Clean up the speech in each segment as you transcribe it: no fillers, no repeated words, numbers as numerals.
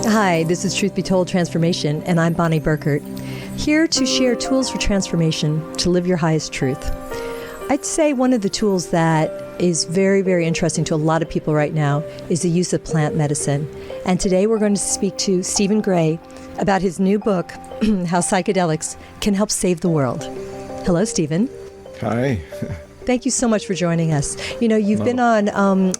Hi, this is Truth Be Told Transformation, and I'm Bonnie Burkert, here to share tools for transformation to live your highest truth. I'd say one of the tools that is very, very interesting to a lot of people right now is the use of plant medicine. And today we're going to speak to Stephen Gray about his new book, How Psychedelics Can Help Save the World. Hello, Stephen. Hi. Thank you so much for joining us. You know, you've been on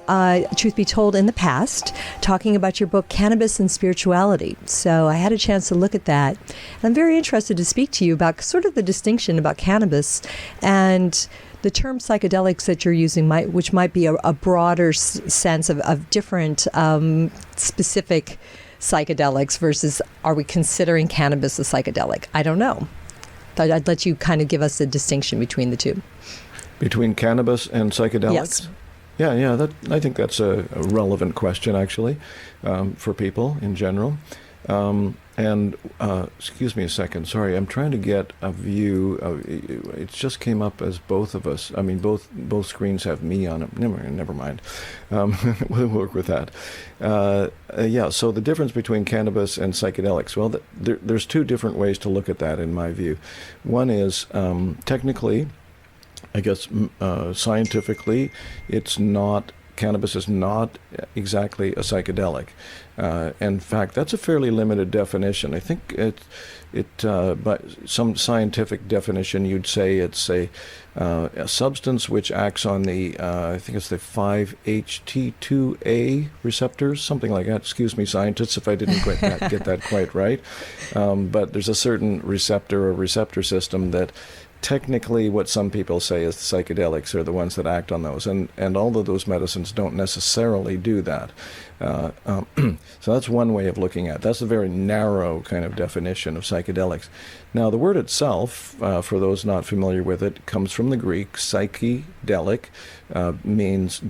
Truth Be Told in the past, talking about your book, Cannabis and Spirituality. So I had a chance to look at that. And I'm very interested to speak to you about sort of the distinction about cannabis and the term psychedelics that you're using, which might be a broader sense of different specific psychedelics versus are we considering cannabis a psychedelic? I don't know. I'd let you kind of give us a distinction between the two. Between cannabis and psychedelics? Yes. Yeah. I think that's a relevant question, actually, for people in general. Excuse me a second. Sorry, I'm trying to get a view. It just came up as both of us. I mean, both screens have me on them. Never mind. We'll work with that. So the difference between cannabis and psychedelics. Well, there's two different ways to look at that, in my view. One is technically, I guess scientifically, cannabis is not exactly a psychedelic. In fact, that's a fairly limited definition. I think by some scientific definition, you'd say it's a substance which acts on the, I think it's the 5-HT2A receptors, something like that. Excuse me, scientists, if I didn't get that quite right. But there's a certain receptor or receptor system that technically what some people say is the psychedelics are the ones that act on those. And all of those medicines don't necessarily do that. So that's one way of looking at it. That's a very narrow kind of definition of psychedelics. Now, the word itself, for those not familiar with it, comes from the Greek. Psychedelic means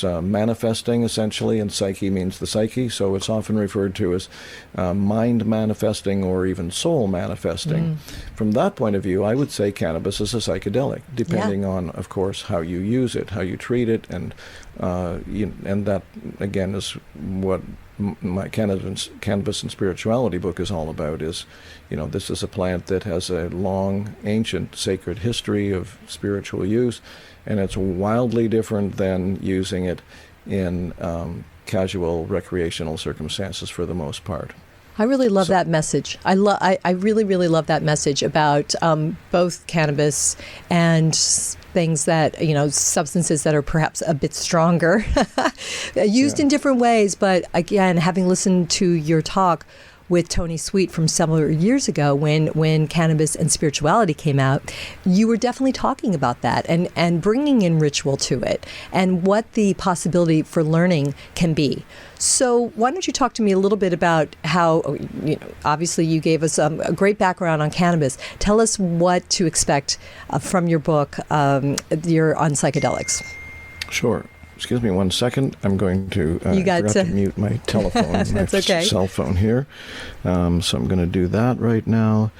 manifesting, essentially, and psyche means the psyche. So it's often referred to as mind manifesting or even soul manifesting. From that point of view, I would say cannabis is a psychedelic, depending on, of course, how you use it, how you treat it, and that, again, is what my Cannabis and Spirituality book is all about. Is, this is a plant that has a long, ancient, sacred history of spiritual use, and it's wildly different than using it in casual recreational circumstances for the most part. I really love that message. I really, really love that message about both cannabis and things that, substances that are perhaps a bit stronger, used in different ways. But again, having listened to your talk with Tony Sweet from several years ago when Cannabis and Spirituality came out, you were definitely talking about that and bringing in ritual to it and what the possibility for learning can be. So why don't you talk to me a little bit about how, obviously you gave us a great background on cannabis. Tell us what to expect from your book, your on psychedelics. Sure. Excuse me 1 second. I'm going to, forgot to mute my telephone, That's okay. Cell phone here. So I'm going to do that right now.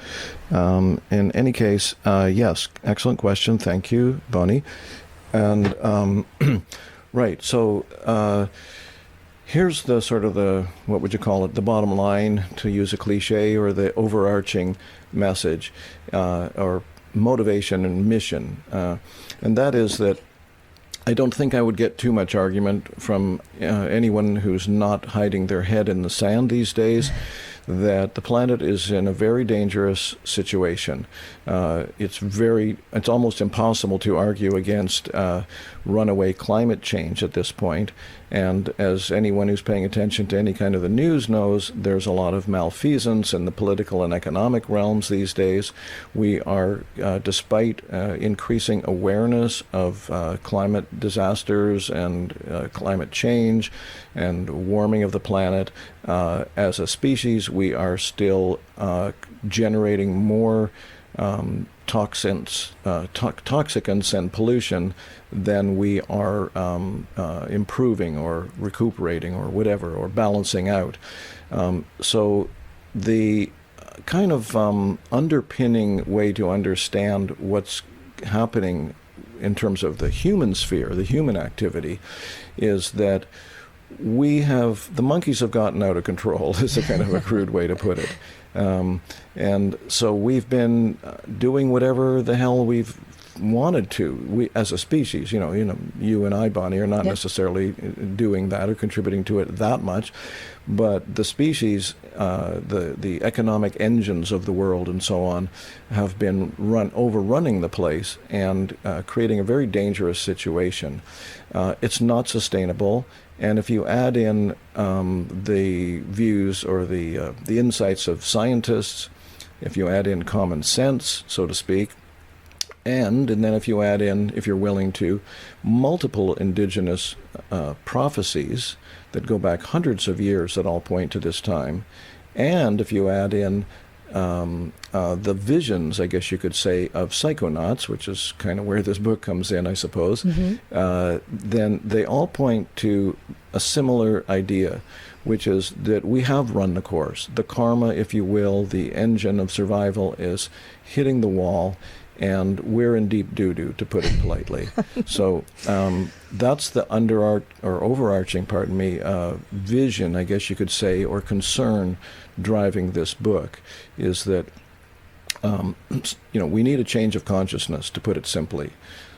In any case, yes, excellent question. Thank you, Bonnie. And right, so here's the sort of what would you call it, the bottom line, to use a cliche, or the overarching message, or motivation and mission. And that is that I don't think I would get too much argument from anyone who's not hiding their head in the sand these days that the planet is in a very dangerous situation. It's almost impossible to argue against runaway climate change at this point. And as anyone who's paying attention to any kind of the news knows, there's a lot of malfeasance in the political and economic realms these days. We are, despite increasing awareness of climate disasters and climate change and warming of the planet, as a species, we are still generating more toxicants and pollution, then we are improving or recuperating or whatever, or balancing out. So the kind of underpinning way to understand what's happening in terms of the human sphere, the human activity, is that the monkeys have gotten out of control, is a kind of a crude way to put it. And so we've been doing whatever the hell we've wanted to. We, as a species, you and I, Bonnie, are not necessarily doing that or contributing to it that much, but the species, the economic engines of the world and so on, have been overrunning the place and creating a very dangerous situation. It's not sustainable. And if you add in the views or the insights of scientists, if you add in common sense, so to speak, and then if you add in, if you're willing to, multiple indigenous prophecies that go back hundreds of years that all point to this time, and if you add in the visions, I guess you could say, of psychonauts, which is kind of where this book comes in, I suppose, then they all point to a similar idea, which is that we have run the course. The karma, if you will, the engine of survival is hitting the wall, and we're in deep doo-doo, to put it politely. So that's the overarching, vision, I guess you could say, or concern driving this book, is that we need a change of consciousness, to put it simply.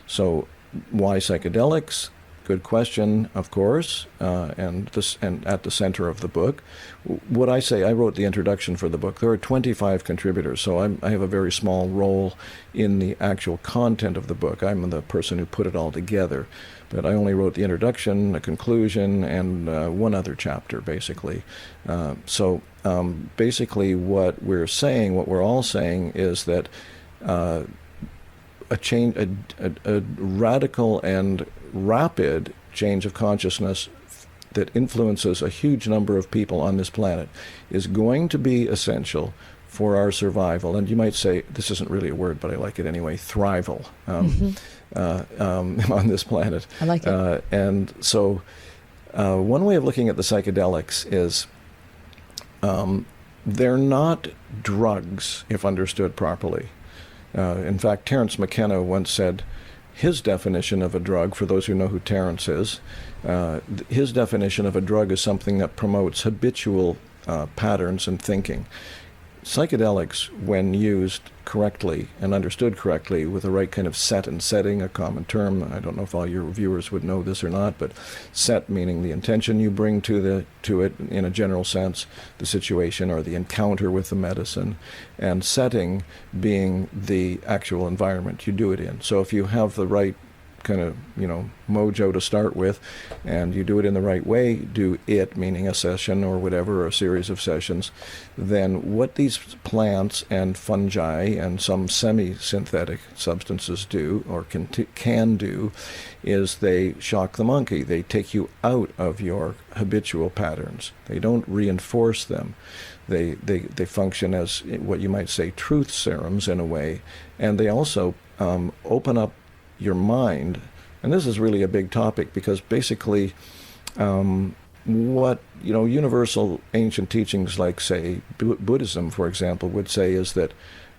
So why psychedelics? Good question, of course, and at the center of the book. What I say, I wrote the introduction for the book. There are 25 contributors, so I have a very small role in the actual content of the book. I'm the person who put it all together, but I only wrote the introduction, a conclusion, and one other chapter, basically. So basically what we're all saying is that a radical and rapid change of consciousness that influences a huge number of people on this planet is going to be essential for our survival. And you might say, this isn't really a word, but I like it anyway, thrival on this planet. I like it. And so one way of looking at the psychedelics is they're not drugs, if understood properly. In fact, Terence McKenna once said, his definition of a drug, for those who know who Terence is, his definition of a drug is something that promotes habitual patterns and thinking. Psychedelics, when used correctly and understood correctly with the right kind of set and setting, a common term, I don't know if all your viewers would know this or not, but set meaning the intention you bring to it in a general sense, the situation or the encounter with the medicine, and setting being the actual environment you do it in. So if you have the right kind of, mojo to start with, and you do it in the right way, do it, meaning a session or whatever, or a series of sessions, then what these plants and fungi and some semi-synthetic substances do, or can do, is they shock the monkey. They take you out of your habitual patterns. They don't reinforce them. They function as what you might say truth serums in a way, and they also open up your mind. And this is really a big topic, because basically what universal ancient teachings like, say, Buddhism, for example, would say is that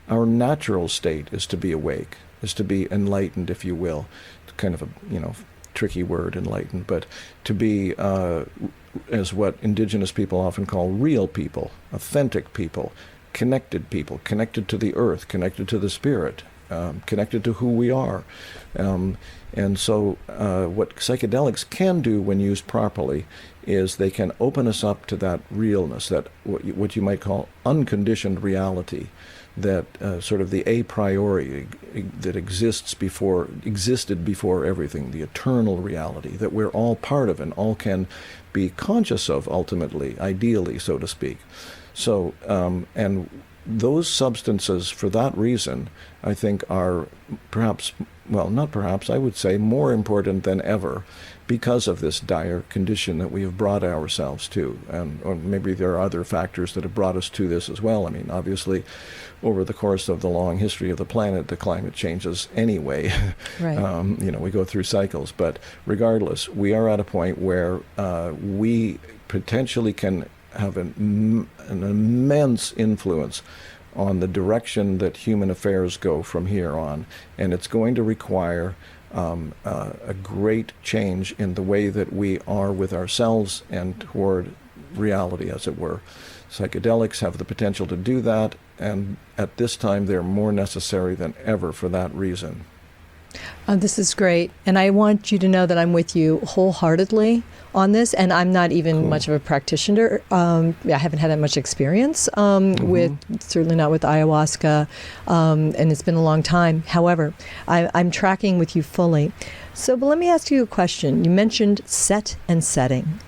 our natural state is to be awake, is to be enlightened, if you will. It's kind of a tricky word, enlightened, but to be as what indigenous people often call real people, authentic people, connected to the earth, connected to the spirit, connected to who we are. And so what psychedelics can do when used properly is they can open us up to that realness, that what you might call unconditioned reality, that sort of the a priori that existed before everything, the eternal reality that we're all part of and all can be conscious of ultimately, ideally, so to speak. So, and those substances, for that reason, I think are perhaps well, not perhaps, I would say more important than ever because of this dire condition that we have brought ourselves to. And or maybe there are other factors that have brought us to this as well. I mean, obviously, over the course of the long history of the planet, the climate changes anyway. Right. We go through cycles. But regardless, we are at a point where we potentially can have an immense influence on the direction that human affairs go from here on. And it's going to require a great change in the way that we are with ourselves and toward reality, as it were. Psychedelics have the potential to do that, and at this time they're more necessary than ever for that reason. This is great, and I want you to know that I'm with you wholeheartedly on this, and I'm not even much of a practitioner. I haven't had that much experience with, certainly not with ayahuasca, and it's been a long time. However, I'm tracking with you fully. So, but let me ask you a question. You mentioned set and setting.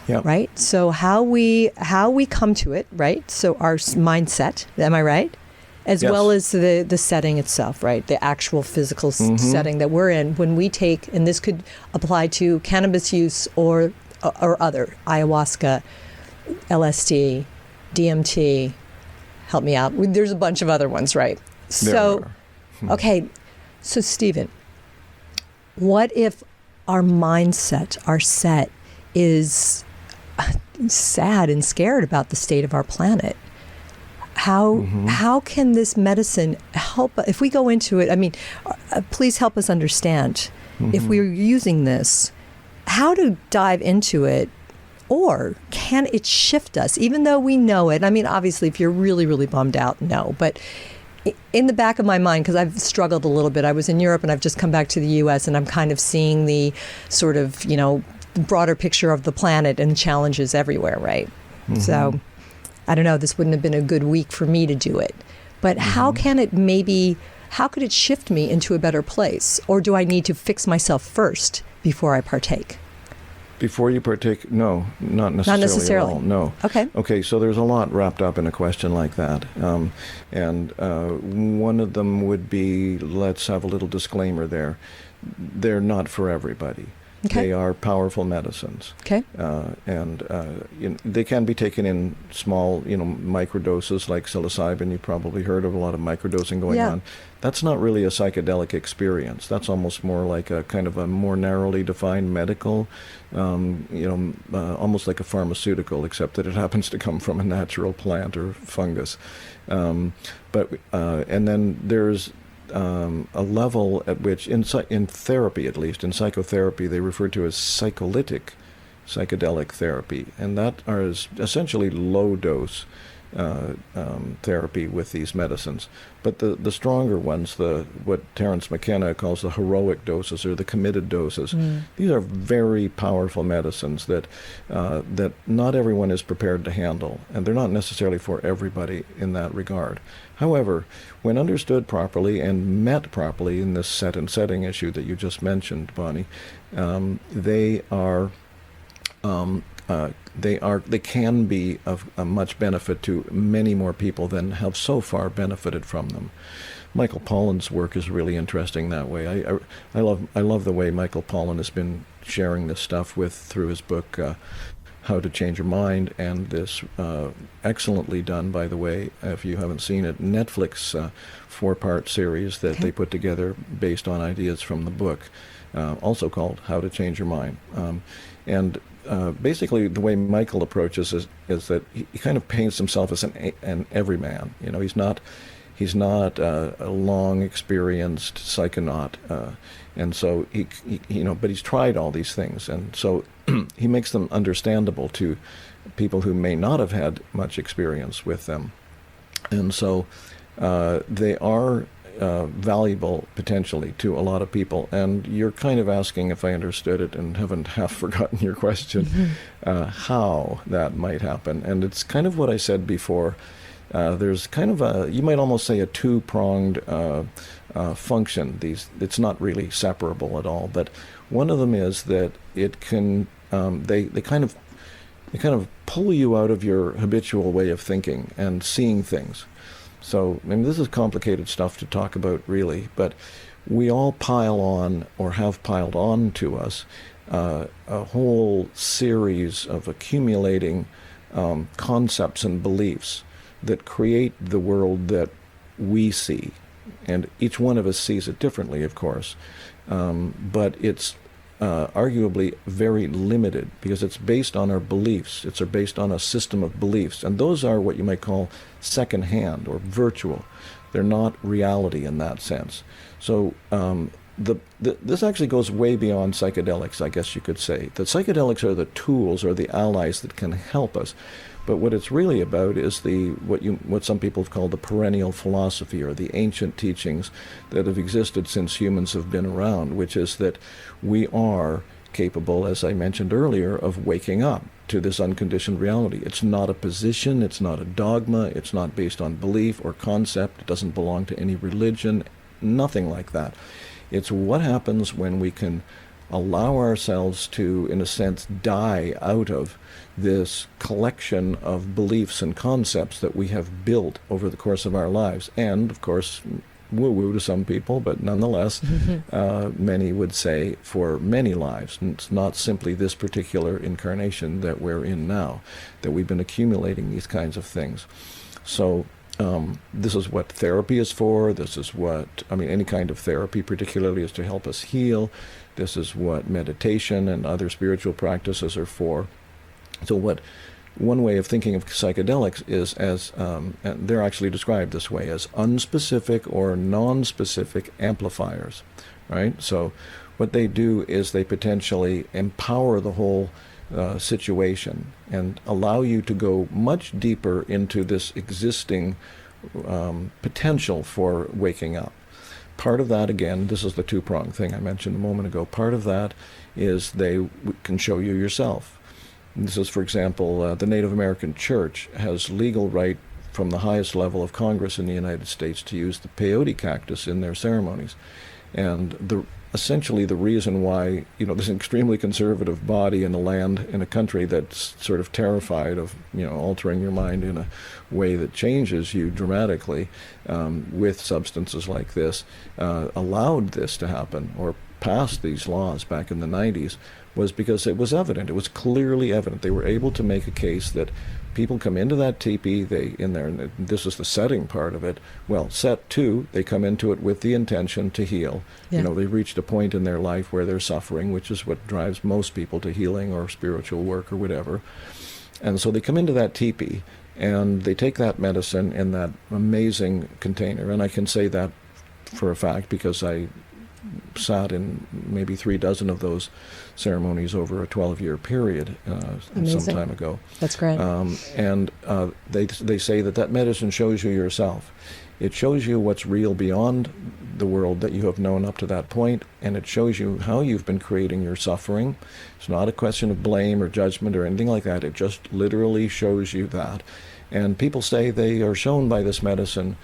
Yep. Right? So how we come to it, right? So our mindset, am I right? As yes. well as the setting itself, right? The actual physical setting that we're in. When we take, and this could apply to cannabis use or other, ayahuasca, LSD, DMT, help me out. There's a bunch of other ones, right? So, okay, so Stephen, what if our mindset, our set is sad and scared about the state of our planet? How can this medicine help? If we go into it, I mean, please help us understand if we're using this, how to dive into it, or can it shift us, even though we know it? I mean, obviously, if you're really, really bummed out, no. But in the back of my mind, because I've struggled a little bit, I was in Europe and I've just come back to the U.S. and I'm kind of seeing the sort of, broader picture of the planet and challenges everywhere, right? So I don't know, this wouldn't have been a good week for me to do it. But how could it shift me into a better place? Or do I need to fix myself first before I partake? Before you partake, no, not necessarily. At all. No. Okay, so there's a lot wrapped up in a question like that. And one of them would be, let's have a little disclaimer there. They're not for everybody. Okay. They are powerful medicines. Okay. And they can be taken in small, microdoses like psilocybin. You probably heard of a lot of microdosing going on. That's not really a psychedelic experience. That's almost more like a kind of a more narrowly defined medical, almost like a pharmaceutical, except that it happens to come from a natural plant or fungus. And then there's a level at which, in therapy at least, in psychotherapy, they refer to as psycholytic psychedelic therapy, and that is essentially low-dose therapy with these medicines. But the stronger ones, what Terence McKenna calls the heroic doses or the committed doses, these are very powerful medicines that not everyone is prepared to handle, and they're not necessarily for everybody in that regard. However, when understood properly and met properly in this set and setting issue that you just mentioned, Bonnie, they can be of a much benefit to many more people than have so far benefited from them. Michael Pollan's work is really interesting that way. I love the way Michael Pollan has been sharing this stuff through his book How to Change Your Mind, and this excellently done, by the way, if you haven't seen it, Netflix 4-part series that they put together based on ideas from the book, also called How to Change Your Mind. Basically, the way Michael approaches is that he kind of paints himself as an everyman. He's not a long experienced psychonaut, and so but he's tried all these things, and so he makes them understandable to people who may not have had much experience with them, and so they are valuable potentially to a lot of people. And you're kind of asking, if I understood it and haven't half forgotten your question, how that might happen. And it's kind of what I said before. There's kind of you might almost say a two-pronged function. It's not really separable at all, but one of them is that it can they kind of pull you out of your habitual way of thinking and seeing things. So, I mean, this is complicated stuff to talk about, really, but we all pile on or have piled on to us a whole series of accumulating concepts and beliefs that create the world that we see. And each one of us sees it differently, of course, but it's arguably very limited because it's based on our beliefs. It's based on a system of beliefs, and those are what you might call secondhand or virtual. They're not reality in that sense. So this actually goes way beyond psychedelics, I guess you could say. The psychedelics are the tools or the allies that can help us. But what it's really about is what some people have called the perennial philosophy, or the ancient teachings that have existed since humans have been around, which is that we are capable, as I mentioned earlier, of waking up to this unconditioned reality. It's not a position, it's not a dogma, it's not based on belief or concept, it doesn't belong to any religion, nothing like that. It's what happens when we can allow ourselves to, in a sense, die out of this collection of beliefs and concepts that we have built over the course of our lives. And, of course, woo-woo to some people, but nonetheless, many would say for many lives. And it's not simply this particular incarnation that we're in now, that we've been accumulating these kinds of things. So this is what therapy is for. This is what, any kind of therapy particularly is to help us heal. This is what meditation and other spiritual practices are for. So one way of thinking of psychedelics is as, and they're actually described this way, as unspecific or non-specific amplifiers, right? So what they do is they potentially empower the whole situation and allow you to go much deeper into this existing potential for waking up. Part of that, again, this is the two-pronged thing I mentioned a moment ago. Part of that is they can show you yourself. This is, for example, the Native American Church has legal right from the highest level of Congress in the United States to use the peyote cactus in their ceremonies. And essentially the reason why, this extremely conservative body in a land, in a country that's sort of terrified of, altering your mind in a way that changes you dramatically with substances like this, allowed this to happen or passed these laws back in the 90s, was because it was evident. It was clearly evident. They were able to make a case that people come into that teepee, and this is the setting part of it. Well, set two, they come into it with the intention to heal. Yeah. They've reached a point in their life where they're suffering, which is what drives most people to healing or spiritual work or whatever. And so they come into that teepee, and they take that medicine in that amazing container. And I can say that for a fact because I sat in maybe 3 dozen of those ceremonies over a 12-year period some time ago. That's great. And they say that medicine shows you yourself. It shows you what's real beyond the world that you have known up to that point, and it shows you how you've been creating your suffering. It's not a question of blame or judgment or anything like that. It just literally shows you that. And people say they are shown by this medicine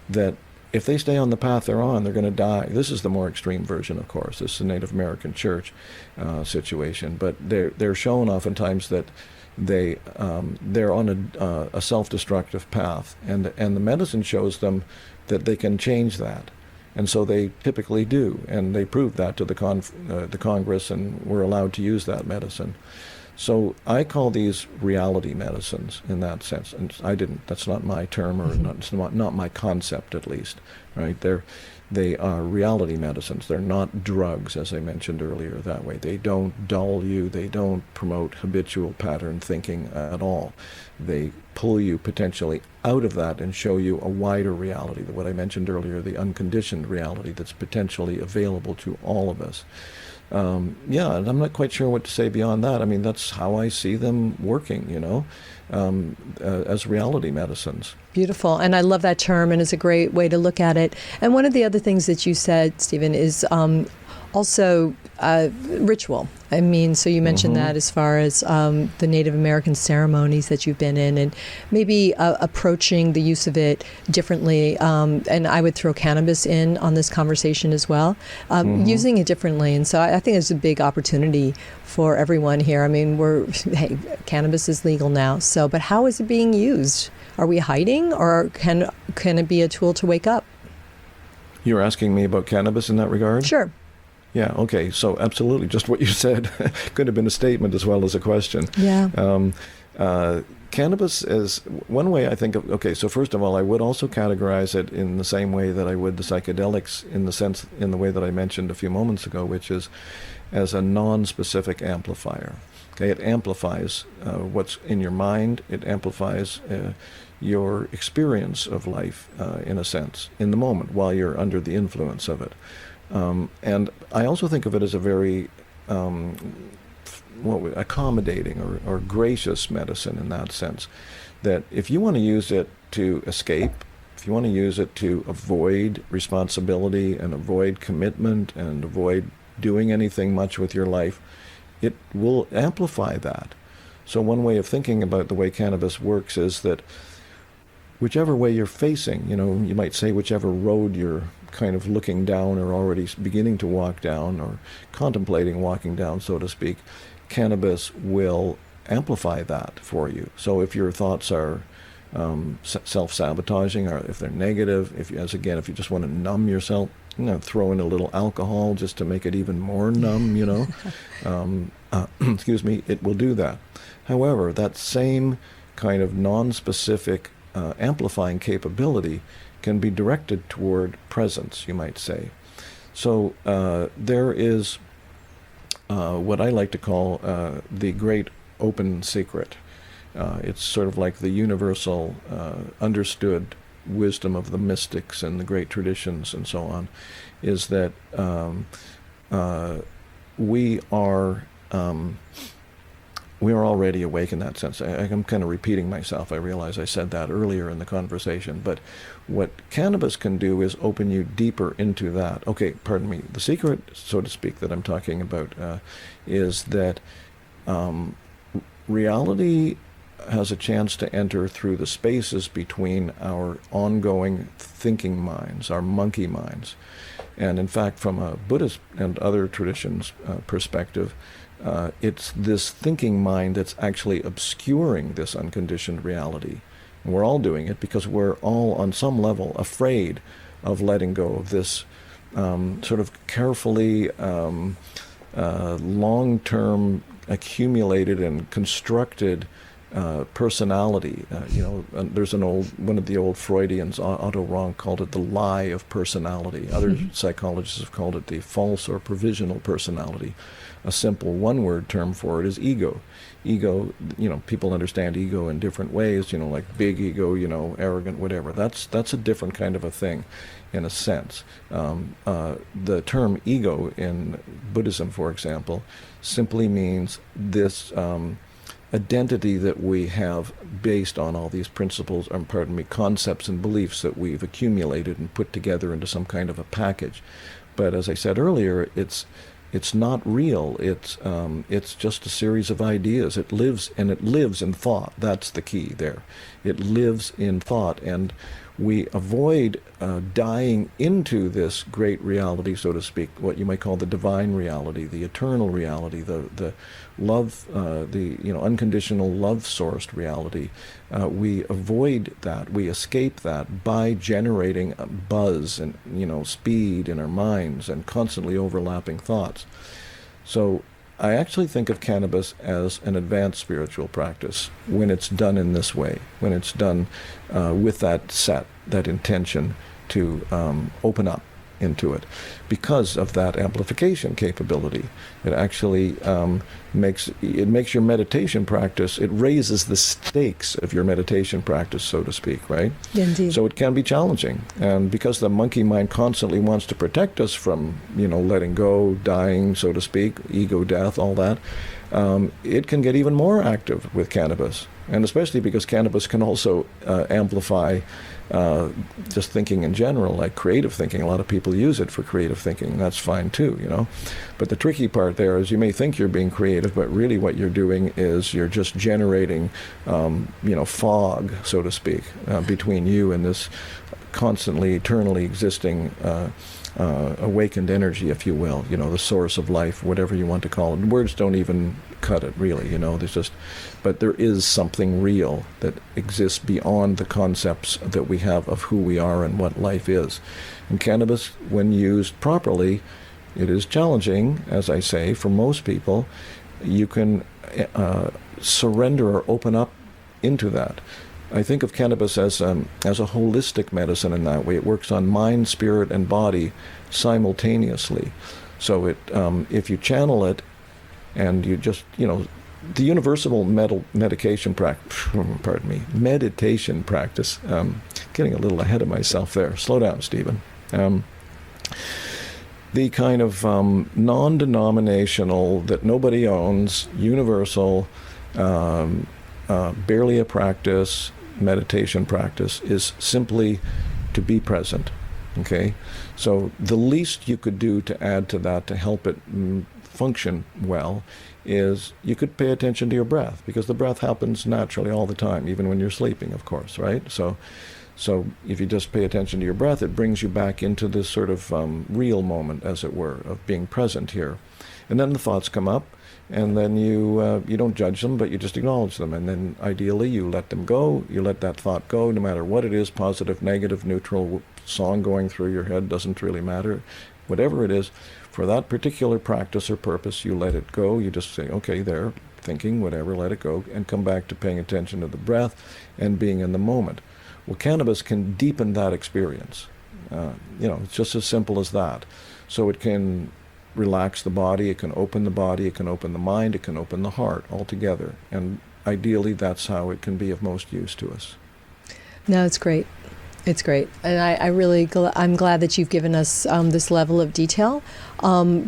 that if they stay on the path they're on, they're going to die. This is the more extreme version, of course. This is the Native American Church situation. But they're shown oftentimes that they're on a self-destructive path, and the medicine shows them that they can change that. And so they typically do, and they prove that to the Congress, and we're allowed to use that medicine. So I call these reality medicines in that sense, and that's not my term, or it's not my concept at least, right? They are reality medicines. They're not drugs, as I mentioned earlier, that way. They don't dull you. They don't promote habitual pattern thinking at all. They pull you potentially out of that and show you a wider reality, what I mentioned earlier, the unconditioned reality that's potentially available to all of us. And I'm not quite sure what to say beyond that. That's how I see them working, as reality medicines. Beautiful. And I love that term, and it's a great way to look at it. And one of the other things that you said, Stephen, is also ritual. So you mentioned that as far as the Native American ceremonies that you've been in, and maybe approaching the use of it differently. And I would throw cannabis in on this conversation as well, using it differently. And so I think there's a big opportunity for everyone here. Cannabis is legal now. But how is it being used? Are we hiding, or can it be a tool to wake up? You're asking me about cannabis in that regard? Sure. Yeah, okay. So absolutely, just what you said could have been a statement as well as a question. Yeah. Cannabis is one way I think of, okay, so first of all, I would also categorize it in the same way that I would the psychedelics in the way that I mentioned a few moments ago, which is as a non-specific amplifier. Okay, it amplifies what's in your mind. It amplifies your experience of life, in a sense, in the moment while you're under the influence of it. And I also think of it as a very accommodating or gracious medicine in that sense, that if you want to use it to escape, if you want to use it to avoid responsibility and avoid commitment and avoid doing anything much with your life, it will amplify that. So one way of thinking about the way cannabis works is that whichever way you're facing, you might say whichever road you're kind of looking down or already beginning to walk down or contemplating walking down, so to speak, cannabis will amplify that for you. So if your thoughts are self-sabotaging, or if they're negative, if you just want to numb yourself, throw in a little alcohol just to make it even more numb, excuse me, it will do that. However, that same kind of non-specific amplifying capability can be directed toward presence, you might say. So there is what I like to call the great open secret. It's sort of like the universal understood wisdom of the mystics and the great traditions and so on, is that we are already awake in that sense. I'm kind of repeating myself. I realize I said that earlier in the conversation, but what cannabis can do is open you deeper into that. Okay, pardon me. The secret, so to speak, that I'm talking about is that reality has a chance to enter through the spaces between our ongoing thinking minds, our monkey minds. And in fact, from a Buddhist and other traditions perspective, it's this thinking mind that's actually obscuring this unconditioned reality. And we're all doing it because we're all, on some level, afraid of letting go of this sort of carefully long-term accumulated and constructed personality. There's one of the old Freudians, Otto Rank, called it the lie of personality. Other psychologists have called it the false or provisional personality. A simple one-word term for it is ego. Ego, people understand ego in different ways, like big ego, arrogant, whatever. That's a different kind of a thing, in a sense. The term ego in Buddhism, for example, simply means this identity that we have based on all these principles, concepts and beliefs that we've accumulated and put together into some kind of a package. But as I said earlier, it's not real. It's just a series of ideas. It lives in thought. That's the key there. It lives in thought, and we avoid dying into this great reality, so to speak, what you might call the divine reality, the eternal reality, the love, unconditional love-sourced reality. We avoid that. We escape that by generating a buzz and speed in our minds and constantly overlapping thoughts. So I actually think of cannabis as an advanced spiritual practice when it's done in this way, when it's done with that intention to open up into it. Because of that amplification capability, it actually makes your meditation practice, it raises the stakes of your meditation practice, so to speak, right? Indeed. So it can be challenging. And because the monkey mind constantly wants to protect us from, letting go, dying, so to speak, ego death, all that, it can get even more active with cannabis. And especially because cannabis can also amplify just thinking in general, like creative thinking. A lot of people use it for creative thinking. That's fine too, But the tricky part there is you may think you're being creative, but really what you're doing is you're just generating, fog, so to speak, between you and this constantly, eternally existing awakened energy, if you will, the source of life, whatever you want to call it. Words don't even cut it, really, but there is something real that exists beyond the concepts that we have of who we are and what life is. And cannabis, when used properly, it is challenging, as I say, for most people. You can surrender or open up into that. I think of cannabis as a holistic medicine in that way. It works on mind, spirit, and body simultaneously. So if you channel it, and you just, the universal meditation practice. Getting a little ahead of myself there. Slow down, Stephen. The kind of non-denominational, that nobody owns, universal, barely a practice, meditation practice is simply to be present. Okay? So the least you could do to add to that to help it function well is you could pay attention to your breath, because the breath happens naturally all the time, even when you're sleeping, of course, right? So if you just pay attention to your breath, it brings you back into this sort of real moment, as it were, of being present here. And then the thoughts come up, and then you don't judge them, but you just acknowledge them. And then ideally you let them go. You let that thought go, no matter what it is, positive, negative, neutral, song going through your head, doesn't really matter. Whatever it is, for that particular practice or purpose, you let it go. You just say, okay, there, thinking, whatever, let it go, and come back to paying attention to the breath and being in the moment. Well, cannabis can deepen that experience. It's just as simple as that. So it can relax the body, it can open the body, it can open the mind, it can open the heart altogether. And ideally, that's how it can be of most use to us. No, it's great. It's great. And I'm glad that you've given us this level of detail,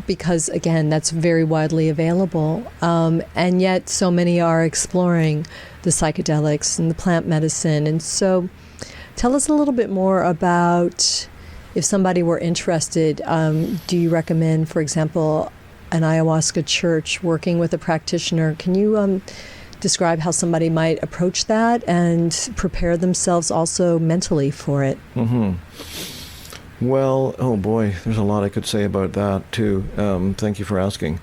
because, again, that's very widely available. And yet so many are exploring the psychedelics and the plant medicine. And so tell us a little bit more about, if somebody were interested, do you recommend, for example, an ayahuasca church working with a practitioner? Can you describe how somebody might approach that and prepare themselves also mentally for it? Mm-hmm. Well, oh boy, there's a lot I could say about that too. Thank you for asking.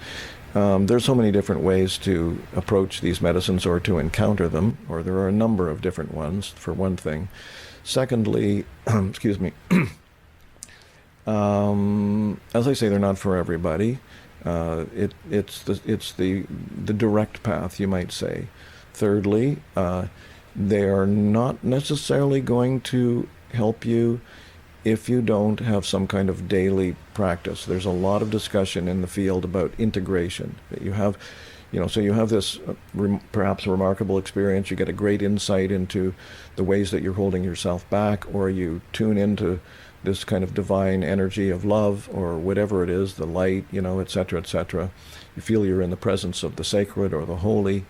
There's so many different ways to approach these medicines or to encounter them, or there are a number of different ones, for one thing. Secondly, excuse me, as I say, they're not for everybody. It's the direct path, you might say. Thirdly, they are not necessarily going to help you if you don't have some kind of daily practice. There's a lot of discussion in the field about integration. You have, so you have this perhaps remarkable experience. You get a great insight into the ways that you're holding yourself back, or you tune into this kind of divine energy of love, or whatever it is, the light, et cetera, et cetera. You feel you're in the presence of the sacred or the holy.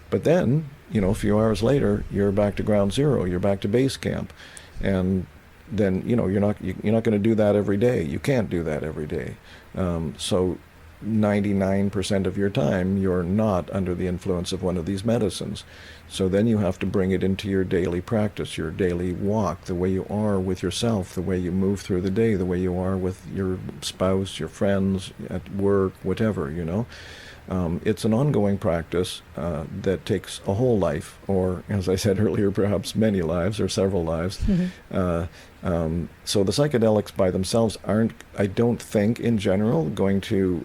But then, a few hours later, you're back to ground zero, you're back to base camp. And then, you're not going to do that every day. You can't do that every day. So 99% of your time, you're not under the influence of one of these medicines. So then you have to bring it into your daily practice, your daily walk, the way you are with yourself, the way you move through the day, the way you are with your spouse, your friends, at work, whatever, It's an ongoing practice that takes a whole life, or, as I said earlier, perhaps many lives or several lives. Mm-hmm. So the psychedelics by themselves aren't, I don't think, in general, going to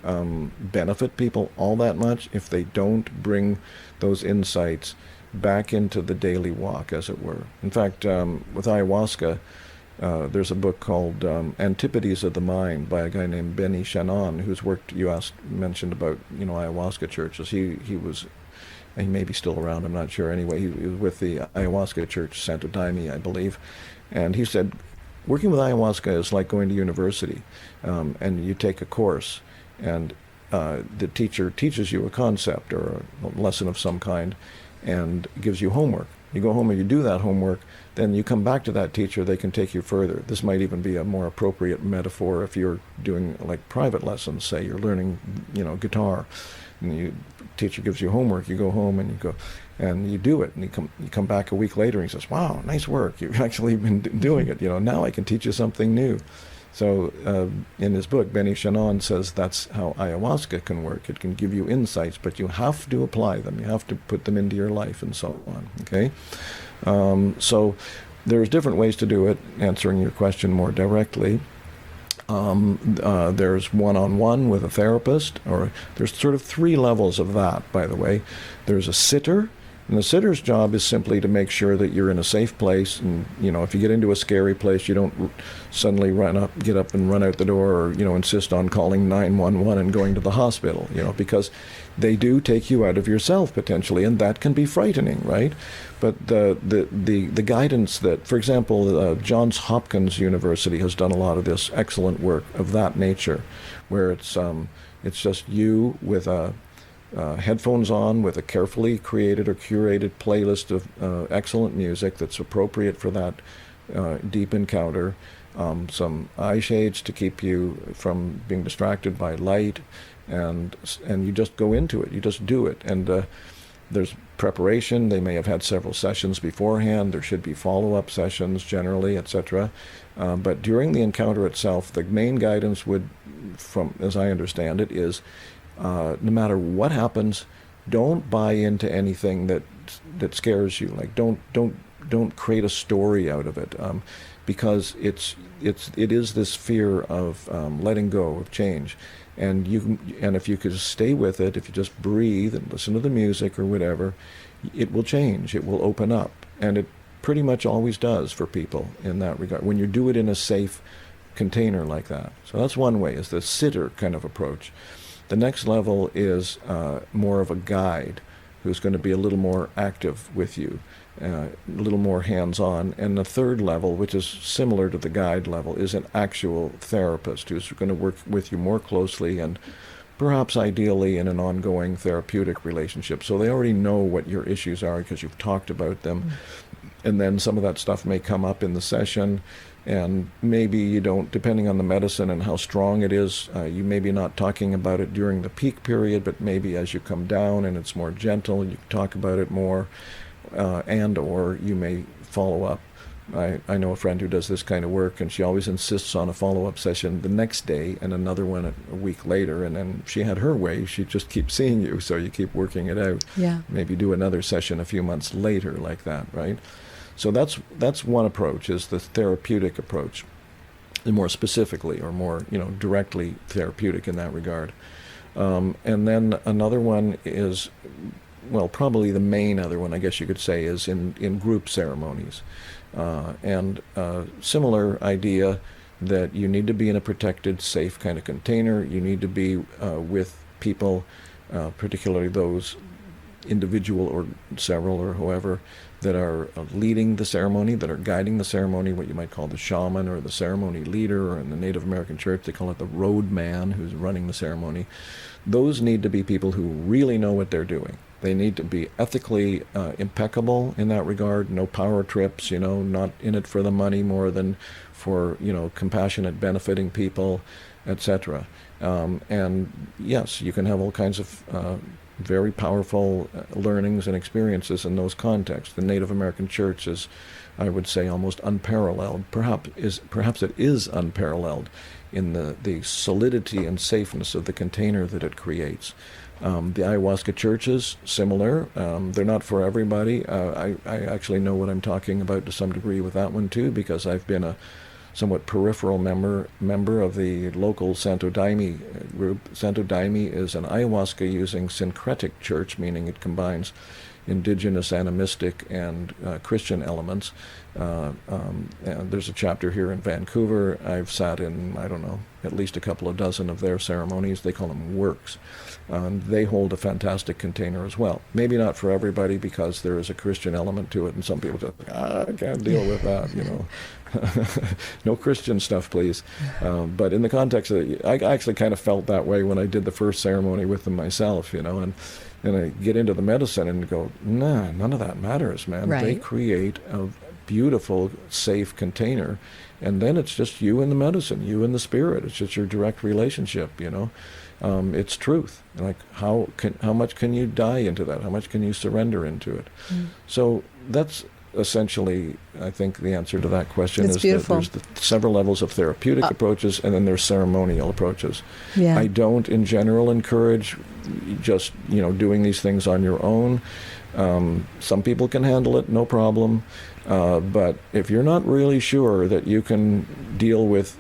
benefit people all that much if they don't bring those insights back into the daily walk, as it were. In fact, with ayahuasca, there's a book called Antipodes of the Mind by a guy named Benny Shannon, who's worked, mentioned about, ayahuasca churches. He may be still around, I'm not sure. Anyway, he was with the ayahuasca church, Santo Daime, I believe. And he said, working with ayahuasca is like going to university. And you take a course, and the teacher teaches you a concept or a lesson of some kind and gives you homework. You go home and you do that homework, then you come back to that teacher, they can take you further. This might even be a more appropriate metaphor if you're doing like private lessons, say you're learning, guitar, and the teacher gives you homework, you go home and you do it, and you come back a week later and he says, wow, nice work, you've actually been doing it, now I can teach you something new. So in his book, Benny Shannon says that's how ayahuasca can work. It can give you insights, but you have to apply them. You have to put them into your life and so on. Okay, so there's different ways to do it. Answering your question more directly, there's one-on-one with a therapist, or there's sort of 3 levels of that. By the way, there's a sitter. And the sitter's job is simply to make sure that you're in a safe place. And, if you get into a scary place, you don't suddenly get up and run out the door, or, insist on calling 911 and going to the hospital, because they do take you out of yourself potentially, and that can be frightening, right? But the guidance that, for example, Johns Hopkins University has done a lot of this excellent work of that nature, where it's just you with headphones on with a carefully created or curated playlist of excellent music that's appropriate for that deep encounter, some eye shades to keep you from being distracted by light, and you just go into it, you just do it. And there's preparation. They may have had several sessions beforehand. There should be follow-up sessions generally, etc. But during the encounter itself, the main guidance would, from as I understand it, is no matter what happens, don't buy into anything that scares you. Like don't create a story out of it, because it is this fear of letting go, of change, and if you could stay with it, if you just breathe and listen to the music or whatever, it will change. It will open up, and it pretty much always does for people in that regard when you do it in a safe container like that. So that's one way, is the sitter kind of approach. The next level is more of a guide who's going to be a little more active with you, a little more hands-on. And the third level, which is similar to the guide level, is an actual therapist who's going to work with you more closely and perhaps ideally in an ongoing therapeutic relationship. So they already know what your issues are because you've talked about them. And then some of that stuff may come up in the session. And maybe you don't, depending on the medicine and how strong it is, you may be not talking about it during the peak period, but maybe as you come down and it's more gentle, you talk about it more, and or you may follow up. I know a friend who does this kind of work, and she always insists on a follow-up session the next day and another one a week later, and then she had her way. She just keeps seeing you, so you keep working it out. Yeah. Maybe do another session a few months later like that, right? So that's one approach, is the therapeutic approach, and more specifically, or more directly therapeutic in that regard. And then another one is, well, probably the main other one, I guess you could say, is in group ceremonies, and similar idea that you need to be in a protected, safe kind of container. You need to be with people, particularly those individual or several or whoever that are leading the ceremony, that are guiding the ceremony, what you might call the shaman or the ceremony leader, or in the Native American church they call it the road man who's running the ceremony. Those need to be people who really know what they're doing. They need to be ethically impeccable in that regard, no power trips, not in it for the money more than for, compassionate benefiting people, etc. And yes, you can have all kinds of very powerful learnings and experiences in those contexts. The Native American church is, I would say, almost unparalleled. Perhaps it is unparalleled in the solidity and safeness of the container that it creates. The ayahuasca churches, similar. They're not for everybody. I actually know what I'm talking about to some degree with that one too, because I've been a somewhat peripheral member of the local Santo Daime group. Santo Daime is an ayahuasca-using syncretic church, meaning it combines indigenous, animistic, and Christian elements. And there's a chapter here in Vancouver. I've sat in, I don't know, at least a couple of dozen of their ceremonies. They call them works. They hold a fantastic container as well. Maybe not for everybody, because there is a Christian element to it, and some people just, I can't deal with that, No Christian stuff, please. But in the context of it, I actually kind of felt that way when I did the first ceremony with them myself, and I get into the medicine and go, nah, none of that matters, man. Right. They create a beautiful, safe container, and then it's just you and the medicine, you and the spirit. It's just your direct relationship, It's truth. Like, how much can you die into that? How much can you surrender into it? So that's essentially, I think the answer to that question It's is beautiful. that there's several levels of therapeutic approaches, and then there's ceremonial approaches. Yeah. I don't, in general, encourage just doing these things on your own. Some people can handle it, no problem. But if you're not really sure that you can deal with,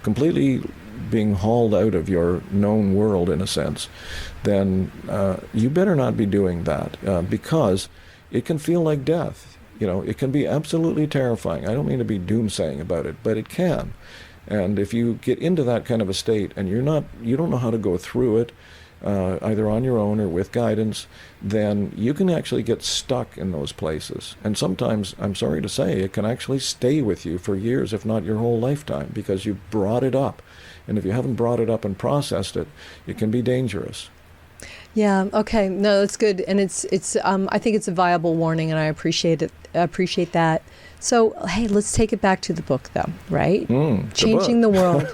completely being hauled out of your known world, in a sense, then you better not be doing that, because it can feel like death. It can be absolutely terrifying. I don't mean to be doomsaying about it, but it can. And if you get into that kind of a state and you don't know how to go through it, either on your own or with guidance, then you can actually get stuck in those places. And sometimes, I'm sorry to say, it can actually stay with you for years, if not your whole lifetime, because you brought it up. And if you haven't brought it up and processed it, it can be dangerous. Yeah. Okay. No, that's good, and it's. I think it's a viable warning, and I appreciate it. I appreciate that. So, hey, let's take it back to the book, though. Right? Changing the world,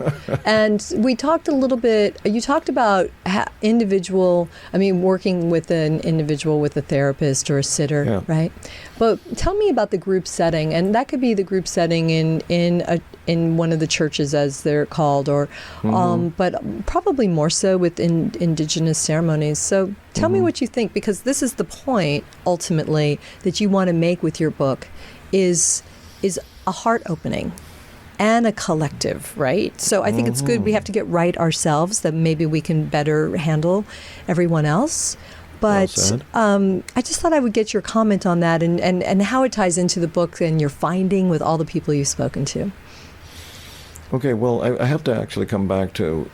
and we talked a little bit. You talked about working with an individual, with a therapist or a sitter, Yeah. right? But tell me about the group setting, and that could be the group setting in one of the churches, as they're called, or but probably more so with Indigenous ceremonies. So tell me what you think, because this is the point ultimately that you want to make with your book, is a heart opening and a collective, right? So I think it's good. We have to get right ourselves, that maybe we can better handle everyone else. But I just thought I would get your comment on that, and how it ties into the book and your finding with all the people you've spoken to. Okay, well, I have to actually come back to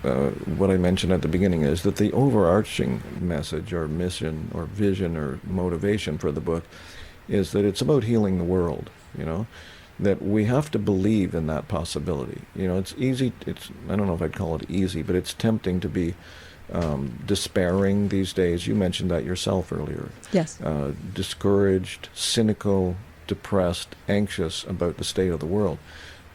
what I mentioned at the beginning, is that the overarching message or mission or vision or motivation for the book is that it's about healing the world, that we have to believe in that possibility. It's easy, I don't know if I'd call it easy, but it's tempting to be despairing these days. You mentioned that yourself earlier. Yes. Discouraged, cynical, depressed, anxious about the state of the world.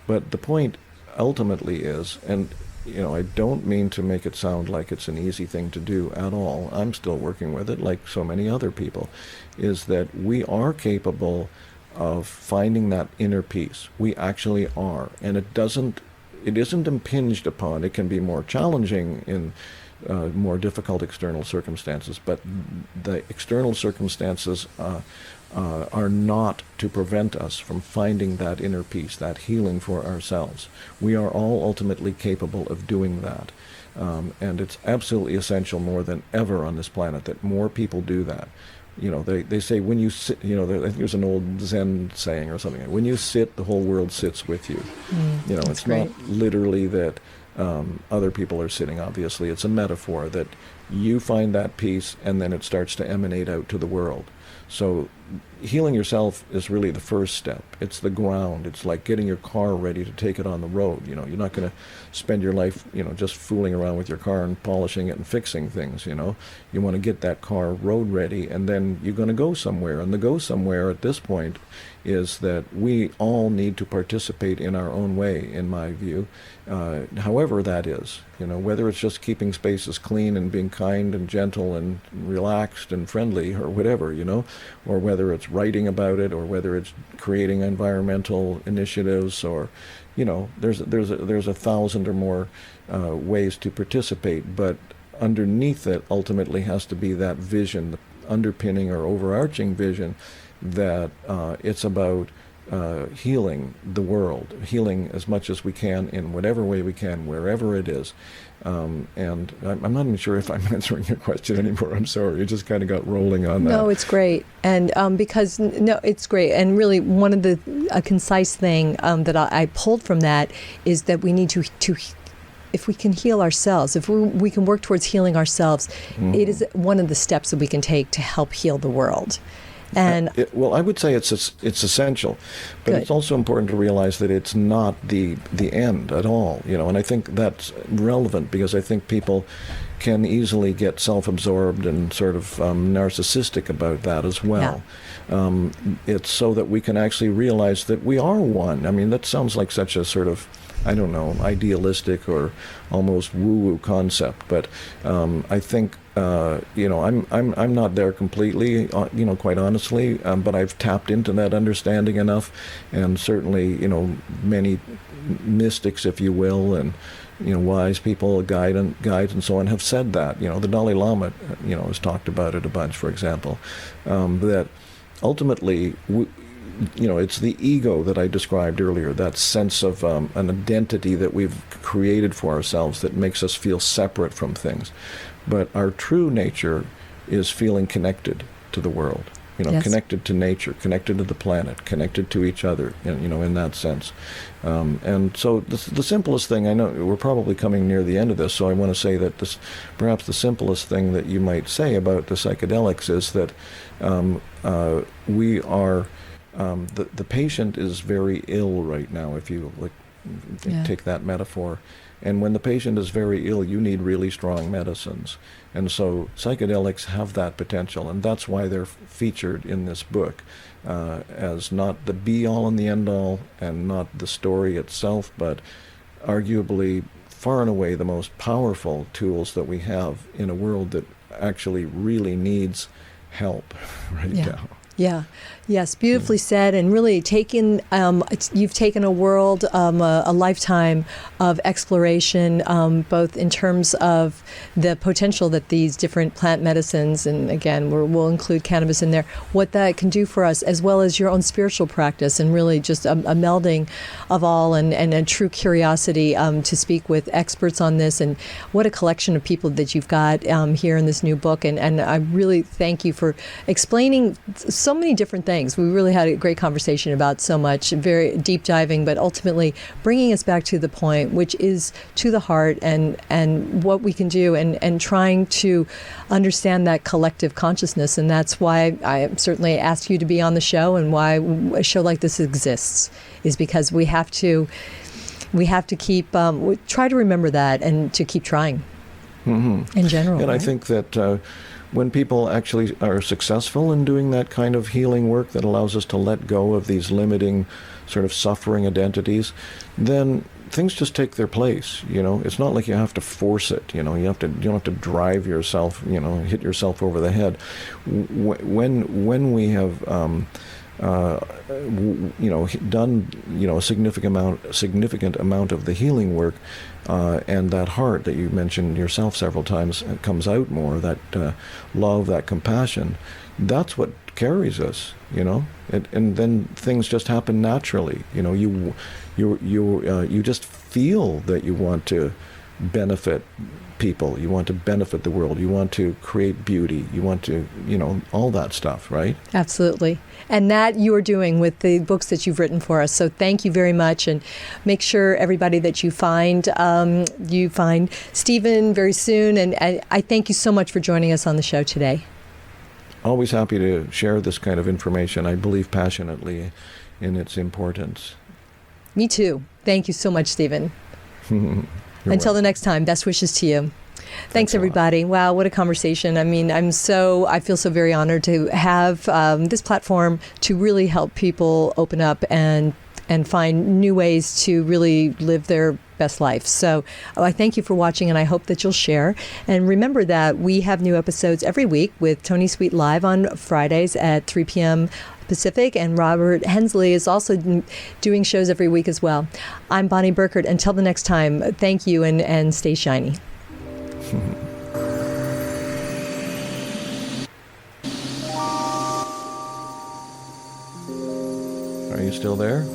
But the point ultimately is, and I don't mean to make it sound like it's an easy thing to do at all. I'm still working with it, like so many other people, is that we are capable of finding that inner peace. We actually are. And it isn't impinged upon. It can be more challenging in more difficult external circumstances, but the external circumstances are not to prevent us from finding that inner peace, that healing for ourselves. We are all ultimately capable of doing that. And it's absolutely essential, more than ever on this planet, that more people do that. They say when you sit, I think there's an old Zen saying or something, when you sit, the whole world sits with you. It's great. not literally that other people are sitting, obviously. It's a metaphor that you find that peace and then it starts to emanate out to the world. So healing yourself is really the first step. It's the ground. It's like getting your car ready to take it on the road. You're not going to spend your life, just fooling around with your car and polishing it and fixing things. You want to get that car road ready, and then you're going to go somewhere. And the go somewhere at this point is that we all need to participate in our own way, in my view, however that is. Whether it's just keeping spaces clean and being kind and gentle and relaxed and friendly, or whatever, or whether it's writing about it, or whether it's creating environmental initiatives, or there's a thousand or more ways to participate. But underneath it ultimately has to be that vision, the underpinning or overarching vision, that it's about healing the world, healing as much as we can in whatever way we can, wherever it is. And I'm not even sure if I'm answering your question anymore. I'm sorry. You just kind of got rolling on that. No, it's great. And it's great. And really, one of a concise thing that I pulled from that is that we need to if we can heal ourselves, if we can work towards healing ourselves, it is one of the steps that we can take to help heal the world. And I would say it's essential, but Good. It's also important to realize that it's not the end at all. And I think that's relevant, because I think people can easily get self-absorbed and sort of narcissistic about that as well. Yeah. It's so that we can actually realize that we are one. I mean, that sounds like such a sort of I don't know, idealistic or almost woo-woo concept. But I think I'm not there completely, quite honestly. But I've tapped into that understanding enough, and certainly, many mystics, if you will, and wise people, guides and so on, have said that. The Dalai Lama, has talked about it a bunch, for example, that ultimately, it's the ego that I described earlier, that sense of an identity that we've created for ourselves that makes us feel separate from things. But our true nature is feeling connected to the world, Yes. connected to nature, connected to the planet, connected to each other, in that sense. And so the simplest thing, I know we're probably coming near the end of this, so I want to say that perhaps the simplest thing that you might say about the psychedelics is that we are, the patient is very ill right now, if you take that metaphor. And when the patient is very ill, you need really strong medicines. And so psychedelics have that potential, and that's why they're featured in this book as not the be-all and the end-all and not the story itself, but arguably far and away the most powerful tools that we have in a world that actually really needs help right now. Yeah. Yes, beautifully said, and really you've taken a world, a lifetime of exploration, both in terms of the potential that these different plant medicines, and again, we'll include cannabis in there, what that can do for us, as well as your own spiritual practice, and really just a melding of all, and a true curiosity to speak with experts on this, and what a collection of people that you've got here in this new book, and I really thank you for explaining so many different things. We really had a great conversation about so much, very deep diving, but ultimately bringing us back to the point, which is to the heart and what we can do, and trying to understand that collective consciousness. And that's why I certainly asked you to be on the show, and why a show like this exists, is because we have to keep, try to remember that, and to keep trying in general. And right? I think that when people actually are successful in doing that kind of healing work that allows us to let go of these limiting sort of suffering identities, then things just take their place. It's not like you have to force it. You don't have to drive yourself, hit yourself over the head. When we have done a significant amount of the healing work, and that heart that you mentioned yourself several times comes out more, that love, that compassion, that's what carries us, and then things just happen naturally. You just feel that you want to benefit people, you want to benefit the world, you want to create beauty, you want to, all that stuff, right? Absolutely. And that you are doing with the books that you've written for us. So thank you very much, and make sure everybody that you find Stephen very soon. And I thank you so much for joining us on the show today. Always happy to share this kind of information. I believe passionately in its importance. Me too. Thank you so much, Stephen. Until the next time, best wishes to you. Thanks everybody. Wow, what a conversation. I mean, I feel so very honored to have this platform to really help people open up and find new ways to really live their best life. So I thank you for watching, and I hope that you'll share. And remember that we have new episodes every week with Tony Sweet live on Fridays at 3 p.m. Pacific, and Robert Hensley is also doing shows every week as well. I'm Bonnie Burkert. Until the next time, thank you, and stay shiny. Are you still there?